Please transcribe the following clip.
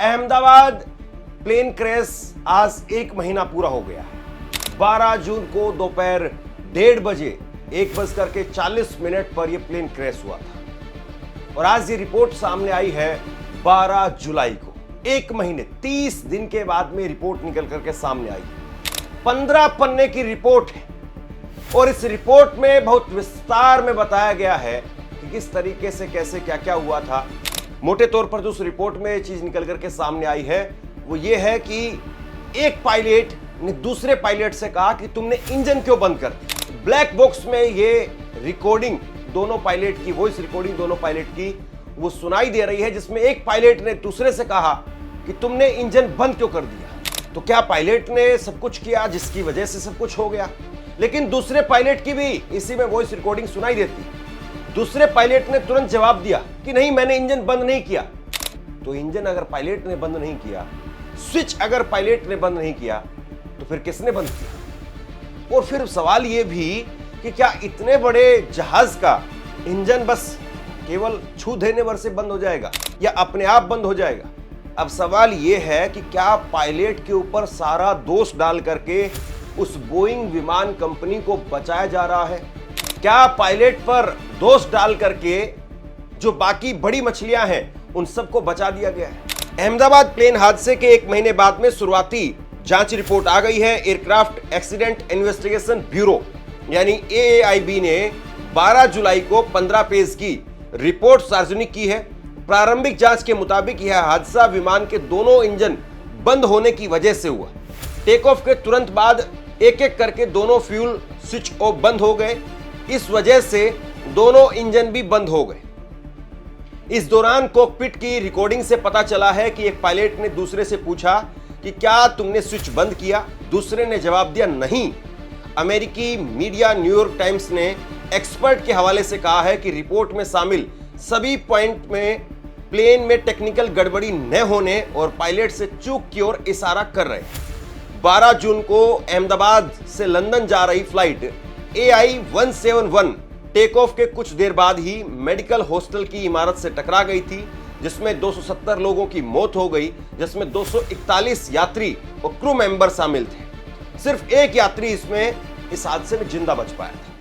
Ahmedabad plane crash आज 1 महीना पूरा हो गया है। 12 जून को दोपहर 1:30 बजे 1:40 पर यह प्लेन क्रैश हुआ था और आज ये रिपोर्ट सामने आई है 12 जुलाई को। 1 महीने 30 दिन के बाद में रिपोर्ट निकल करके सामने आई है। 15 पन्ने की रिपोर्ट है और इस रिपोर्ट में बहुत विस्तार में बताया गया है कि किस तरीके से कैसे क्या क्या हुआ था। मोटे तौर पर जो उस रिपोर्ट में चीज निकल करके सामने आई है वो ये है कि एक पायलट ने दूसरे पायलट से कहा कि तुमने इंजन क्यों बंद कर दिया। ब्लैक बॉक्स में ये रिकॉर्डिंग दोनों पायलट की, वॉइस रिकॉर्डिंग दोनों पायलट की वो सुनाई दे रही है, जिसमें एक पायलट ने दूसरे से कहा कि तुमने इंजन बंद क्यों कर दिया। तो क्या पायलट ने सब कुछ किया जिसकी वजह से सब कुछ हो गया? लेकिन दूसरे पायलट की भी इसी में वॉइस रिकॉर्डिंग सुनाई देती। दूसरे पायलट ने तुरंत जवाब दिया कि नहीं, मैंने इंजन बंद नहीं किया। तो इंजन अगर पायलट ने बंद नहीं किया, स्विच अगर पायलट ने बंद नहीं किया, तो फिर किसने बंद किया? और फिर सवाल यह भी कि क्या इतने बड़े जहाज का इंजन बस केवल छू देने भर से बंद हो जाएगा या अपने आप बंद हो जाएगा? अब सवाल यह है कि क्या पायलट के ऊपर सारा दोष डाल करके उस बोइंग विमान कंपनी को बचाया जा रहा है? क्या पायलट पर दोष डाल करके जो बाकी बड़ी मछलियां हैं उन सबको बचा दिया गया है? अहमदाबाद प्लेन हादसे के 1 महीने बाद में शुरुआती जांच रिपोर्ट आ गई है। एयरक्राफ्ट एक्सीडेंट इन्वेस्टिगेशन ब्यूरो यानी AAIB ने 12 जुलाई को 15 पेज की रिपोर्ट सार्वजनिक की है। प्रारंभिक जांच के मुताबिक यह हादसा विमान के दोनों इंजन बंद होने की वजह से हुआ। टेक ऑफ के तुरंत बाद एक एक करके दोनों फ्यूल स्विच ऑफ बंद हो गए। इस वजह से दोनों इंजन भी बंद हो गए। इस दौरान कॉकपिट की रिकॉर्डिंग से पता चला है कि एक पायलट ने दूसरे से पूछा कि क्या तुमने स्विच बंद किया? दूसरे ने जवाब दिया नहीं। अमेरिकी मीडिया न्यूयॉर्क टाइम्स ने एक्सपर्ट के हवाले से कहा है कि रिपोर्ट में शामिल सभी पॉइंट में प्लेन में टेक्निकल गड़बड़ी न होने और पायलट से चूक की ओर इशारा कर रहे हैं। 12 जून को अहमदाबाद से लंदन जा रही फ्लाइट AI-171 टेक ऑफ के कुछ देर बाद ही मेडिकल हॉस्टल की इमारत से टकरा गई थी, जिसमें 270 लोगों की मौत हो गई, जिसमें 241 यात्री और क्रू मेंबर शामिल थे। सिर्फ एक यात्री इसमें इस हादसे में जिंदा बच पाया था।